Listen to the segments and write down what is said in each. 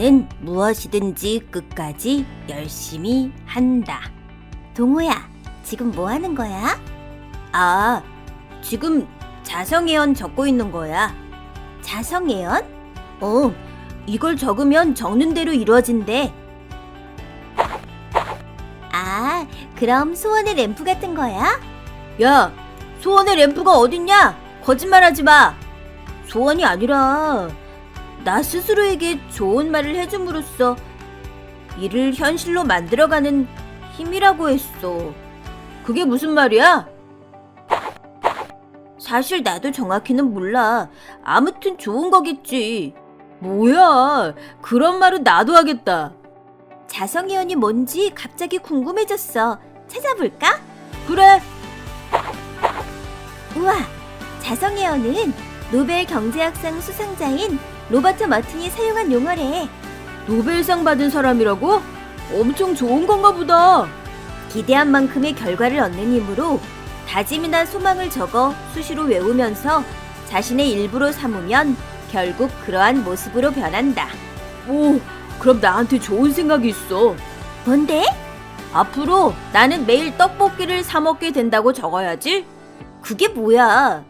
나는 무엇이든지 끝까지 열심히 한다. 동호야, 지금 뭐 하는 거야? 아, 지금 자성애연 적고 있는 거야. 자성애연? 이걸 적으면 적는 대로 이루어진대. 아, 그럼 소원의 램프 같은 거야? 야, 소원의 램프가 어딨냐? 거짓말하지 마. 소원이 아니라 나 스스로에게 좋은 말을 해줌으로써 이를 현실로 만들어가는 힘이라고 했어. 그게 무슨 말이야? 사실 나도 정확히는 몰라. 아무튼 좋은 거겠지. 뭐야, 그런 말은 나도 하겠다. 자성애연이 뭔지 갑자기 궁금해졌어. 찾아볼까? 그래. 우와, 자성애연은 노벨 경제학상 수상자인 로버트 머튼이 사용한 용어래. 노벨상 받은 사람이라고? 엄청 좋은 건가 보다. 기대한 만큼의 결과를 얻는 힘으로 다짐이나 소망을 적어 수시로 외우면서 자신의 일부로 삼으면 결국 그러한 모습으로 변한다. 오, 그럼 나한테 좋은 생각이 있어. 뭔데? 앞으로 나는 매일 떡볶이를 사 먹게 된다고 적어야지. 그게 뭐야?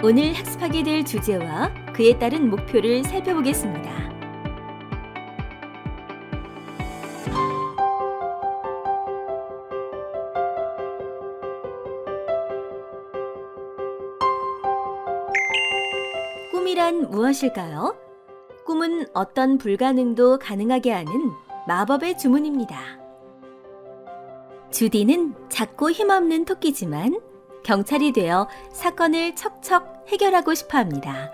오늘 학습하게 될 주제와 그에 따른 목표를 살펴보겠습니다. 꿈이란 무엇일까요? 꿈은 어떤 불가능도 가능하게 하는 마법의 주문입니다. 주디는 작고 힘없는 토끼지만 경찰이 되어 사건을 척척 해결하고 싶어 합니다.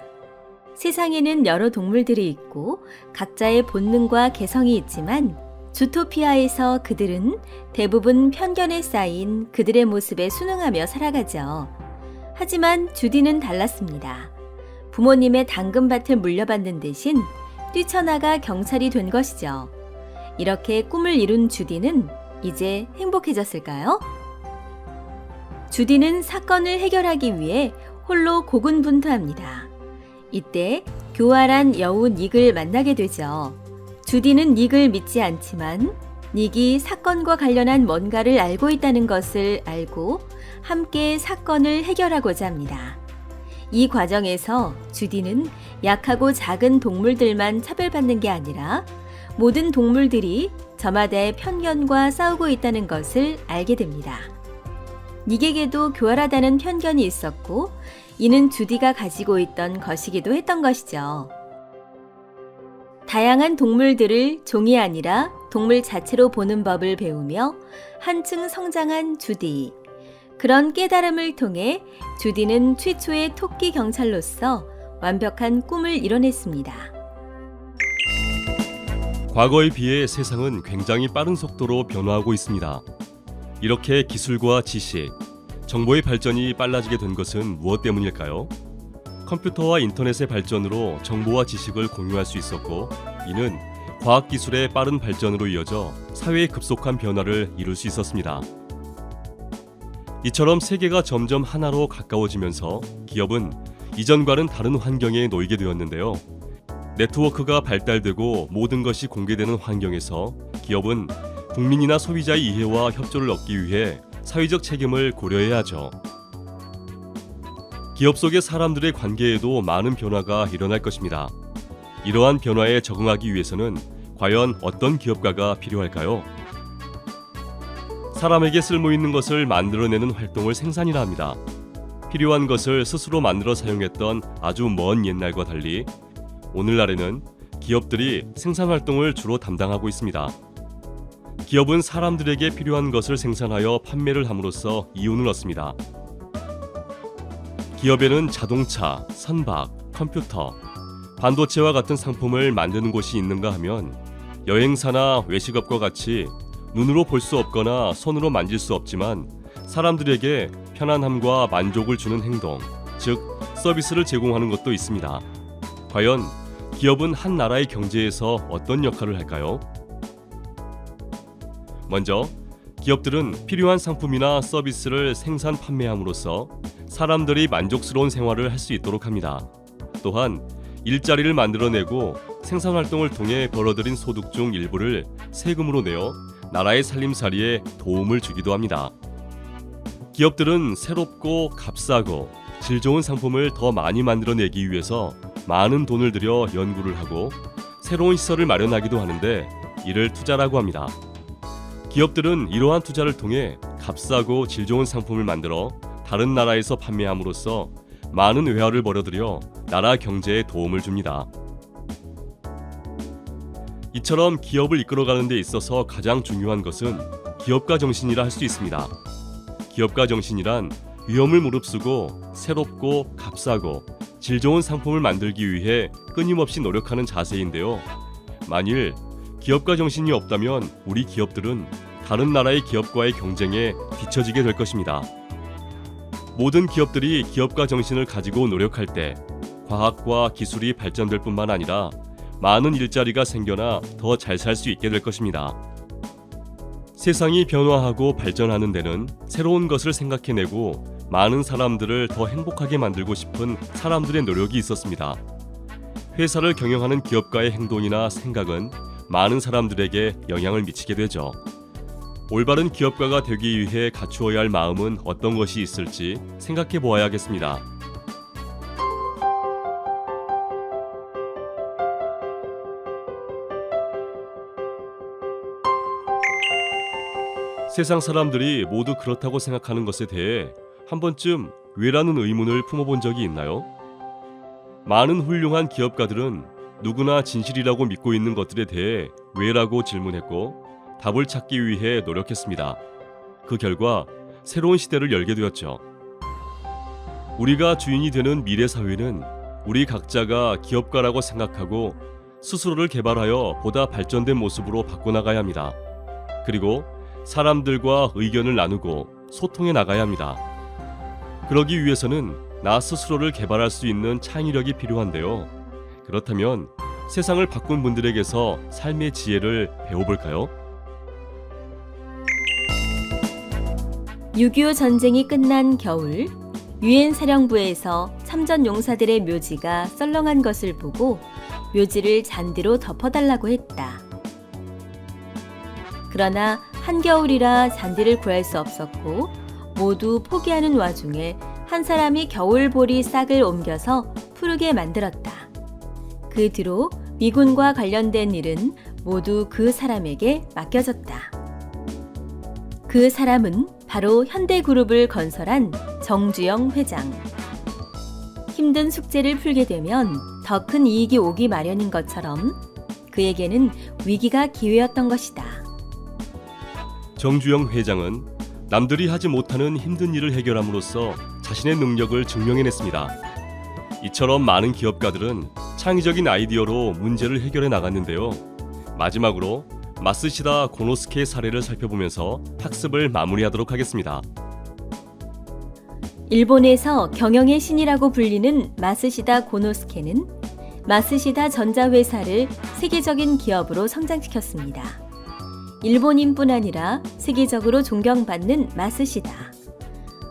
세상에는 여러 동물들이 있고 각자의 본능과 개성이 있지만 주토피아에서 그들은 대부분 편견에 쌓인 그들의 모습에 순응하며 살아가죠. 하지만 주디는 달랐습니다. 부모님의 당근밭을 물려받는 대신 뛰쳐나가 경찰이 된 것이죠. 이렇게 꿈을 이룬 주디는 이제 행복해졌을까요? 주디는 사건을 해결하기 위해 홀로 고군분투합니다. 이때 교활한 여우 닉을 만나게 되죠. 주디는 닉을 믿지 않지만 닉이 사건과 관련한 뭔가를 알고 있다는 것을 알고 함께 사건을 해결하고자 합니다. 이 과정에서 주디는 약하고 작은 동물들만 차별받는 게 아니라 모든 동물들이 저마다의 편견과 싸우고 있다는 것을 알게 됩니다. 닉에게도 교활하다는 편견이 있었고 이는 주디가 가지고 있던 것이기도 했던 것이죠. 다양한 동물들을 종이 아니라 동물 자체로 보는 법을 배우며 한층 성장한 주디. 그런 깨달음을 통해 주디는 최초의 토끼 경찰로서 완벽한 꿈을 이뤄냈습니다. 과거에 비해 세상은 굉장히 빠른 속도로 변화하고 있습니다. 이렇게 기술과 지식, 정보의 발전이 빨라지게 된 것은 무엇 때문일까요? 컴퓨터와 인터넷의 발전으로 정보와 지식을 공유할 수 있었고, 이는 과학기술의 빠른 발전으로 이어져 사회의 급속한 변화를 이룰 수 있었습니다. 이처럼 세계가 점점 하나로 가까워지면서 기업은 이전과는 다른 환경에 놓이게 되었는데요. 네트워크가 발달되고 모든 것이 공개되는 환경에서 기업은 국민이나 소비자의 이해와 협조를 얻기 위해 사회적 책임을 고려해야 하죠. 기업 속의 사람들의 관계에도 많은 변화가 일어날 것입니다. 이러한 변화에 적응하기 위해서는 과연 어떤 기업가가 필요할까요? 사람에게 쓸모있는 것을 만들어내는 활동을 생산이라 합니다. 필요한 것을 스스로 만들어 사용했던 아주 먼 옛날과 달리 오늘날에는 기업들이 생산활동을 주로 담당하고 있습니다. 기업은 사람들에게 필요한 것을 생산하여 판매를 함으로써 이윤을 얻습니다. 기업에는 자동차, 선박, 컴퓨터, 반도체와 같은 상품을 만드는 곳이 있는가 하면 여행사나 외식업과 같이 눈으로 볼 수 없거나 손으로 만질 수 없지만 사람들에게 편안함과 만족을 주는 행동, 즉 서비스를 제공하는 것도 있습니다. 과연 기업은 한 나라의 경제에서 어떤 역할을 할까요? 먼저 기업들은 필요한 상품이나 서비스를 생산 판매함으로써 사람들이 만족스러운 생활을 할 수 있도록 합니다. 또한 일자리를 만들어내고 생산활동을 통해 벌어들인 소득 중 일부를 세금으로 내어 나라의 살림살이에 도움을 주기도 합니다. 기업들은 새롭고 값싸고 질 좋은 상품을 더 많이 만들어내기 위해서 많은 돈을 들여 연구를 하고 새로운 시설을 마련하기도 하는데 이를 투자라고 합니다. 기업들은 이러한 투자를 통해 값싸고 질 좋은 상품을 만들어 다른 나라에서 판매함으로써 많은 외화를 벌어들여 나라 경제에 도움을 줍니다. 이처럼 기업을 이끌어가는 데 있어서 가장 중요한 것은 기업가 정신이라 할 수 있습니다. 기업가 정신이란 위험을 무릅쓰고 새롭고 값싸고 질 좋은 상품을 만들기 위해 끊임없이 노력하는 자세인데요. 만일 기업가 정신이 없다면 우리 기업들은 다른 나라의 기업과의 경쟁에 뒤처지게 될 것입니다. 모든 기업들이 기업가 정신을 가지고 노력할 때 과학과 기술이 발전될 뿐만 아니라 많은 일자리가 생겨나 더 잘 살 수 있게 될 것입니다. 세상이 변화하고 발전하는 데는 새로운 것을 생각해내고 많은 사람들을 더 행복하게 만들고 싶은 사람들의 노력이 있었습니다. 회사를 경영하는 기업가의 행동이나 생각은 많은 사람들에게 영향을 미치게 되죠. 올바른 기업가가 되기 위해 갖추어야 할 마음은 어떤 것이 있을지 생각해 보아야겠습니다. 세상 사람들이 모두 그렇다고 생각하는 것에 대해 한 번쯤 왜라는 의문을 품어본 적이 있나요? 많은 훌륭한 기업가들은 누구나 진실이라고 믿고 있는 것들에 대해 왜라고 질문했고 답을 찾기 위해 노력했습니다. 그 결과 새로운 시대를 열게 되었죠. 우리가 주인이 되는 미래 사회는 우리 각자가 기업가라고 생각하고 스스로를 개발하여 보다 발전된 모습으로 바꿔나가야 합니다. 그리고 사람들과 의견을 나누고 소통해 나가야 합니다. 그러기 위해서는 나 스스로를 개발할 수 있는 창의력이 필요한데요. 그렇다면 세상을 바꾼 분들에게서 삶의 지혜를 배워볼까요? 6.25 전쟁이 끝난 겨울, 유엔 사령부에서 참전 용사들의 묘지가 썰렁한 것을 보고 묘지를 잔디로 덮어달라고 했다. 그러나 한겨울이라 잔디를 구할 수 없었고 모두 포기하는 와중에 한 사람이 겨울보리 싹을 옮겨서 푸르게 만들었다. 그 뒤로 미군과 관련된 일은 모두 그 사람에게 맡겨졌다. 그 사람은 바로 현대그룹을 건설한 정주영 회장. 힘든 숙제를 풀게 되면 더 큰 이익이 오기 마련인 것처럼 그에게는 위기가 기회였던 것이다. 정주영 회장은 남들이 하지 못하는 힘든 일을 해결함으로써 자신의 능력을 증명해냈습니다. 이처럼 많은 기업가들은 창의적인 아이디어로 문제를 해결해 나갔는데요. 마지막으로 마쓰시다 고노스케의 사례를 살펴보면서 학습을 마무리하도록 하겠습니다. 일본에서 경영의 신이라고 불리는 마쓰시다 고노스케는 마쓰시다 전자회사를 세계적인 기업으로 성장시켰습니다. 일본인뿐 아니라 세계적으로 존경받는 마쓰시다.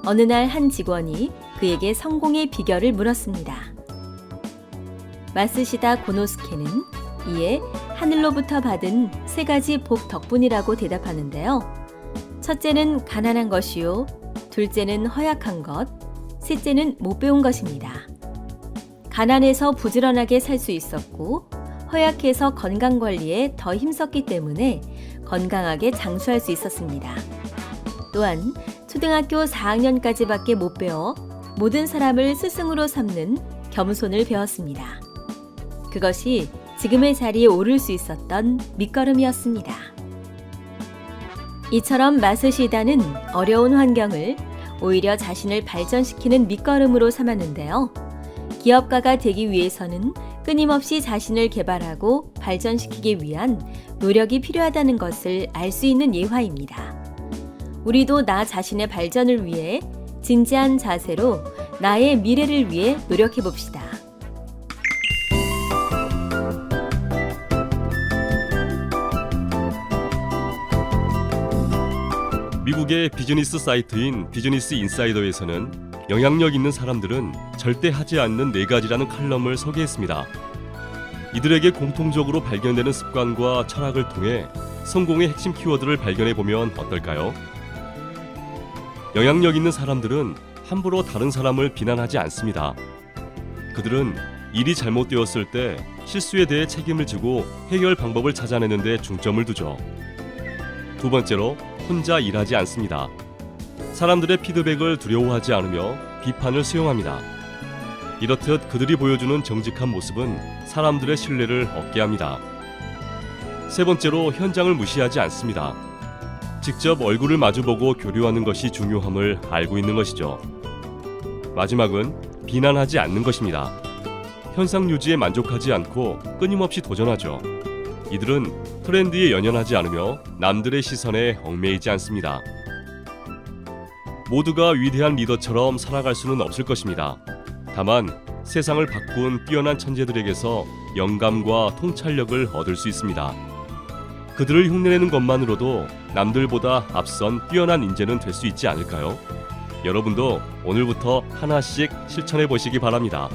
어느 날 한 직원이 그에게 성공의 비결을 물었습니다. 마쓰시다 고노스케는 이에 하늘로부터 받은 3가지 복 덕분이라고 대답하는데요. 첫째는 가난한 것이요, 둘째는 허약한 것, 셋째는 못 배운 것입니다. 가난해서 부지런하게 살 수 있었고 허약해서 건강관리에 더 힘썼기 때문에 건강하게 장수할 수 있었습니다. 또한 초등학교 4학년까지밖에 못 배워 모든 사람을 스승으로 삼는 겸손을 배웠습니다. 그것이 지금의 자리에 오를 수 있었던 밑거름이었습니다. 이처럼 마쓰시다는 어려운 환경을 오히려 자신을 발전시키는 밑거름으로 삼았는데요. 기업가가 되기 위해서는 끊임없이 자신을 개발하고 발전시키기 위한 노력이 필요하다는 것을 알 수 있는 예화입니다. 우리도 나 자신의 발전을 위해 진지한 자세로 나의 미래를 위해 노력해 봅시다. 미국의 비즈니스 사이트인 비즈니스 인사이더에서는 영향력 있는 사람들은 절대 하지 않는 4가지라는 칼럼을 소개했습니다. 이들에게 공통적으로 발견되는 습관과 철학을 통해 성공의 핵심 키워드를 발견해 보면 어떨까요? 영향력 있는 사람들은 함부로 다른 사람을 비난하지 않습니다. 그들은 일이 잘못되었을 때 실수에 대해 책임을 지고 해결 방법을 찾아내는 데 중점을 두죠. 두 번째로, 혼자 일하지 않습니다. 사람들의 피드백을 두려워하지 않으며 비판을 수용합니다. 이렇듯 그들이 보여주는 정직한 모습은 사람들의 신뢰를 얻게 합니다. 세 번째로, 현장을 무시하지 않습니다. 직접 얼굴을 마주보고 교류하는 것이 중요함을 알고 있는 것이죠. 마지막은 비난하지 않는 것입니다. 현상 유지에 만족하지 않고 끊임없이 도전하죠. 이들은 트렌드에 연연하지 않으며 남들의 시선에 얽매이지 않습니다. 모두가 위대한 리더처럼 살아갈 수는 없을 것입니다. 다만 세상을 바꾼 뛰어난 천재들에게서 영감과 통찰력을 얻을 수 있습니다. 그들을 흉내내는 것만으로도 남들보다 앞선 뛰어난 인재는 될 수 있지 않을까요? 여러분도 오늘부터 하나씩 실천해 보시기 바랍니다.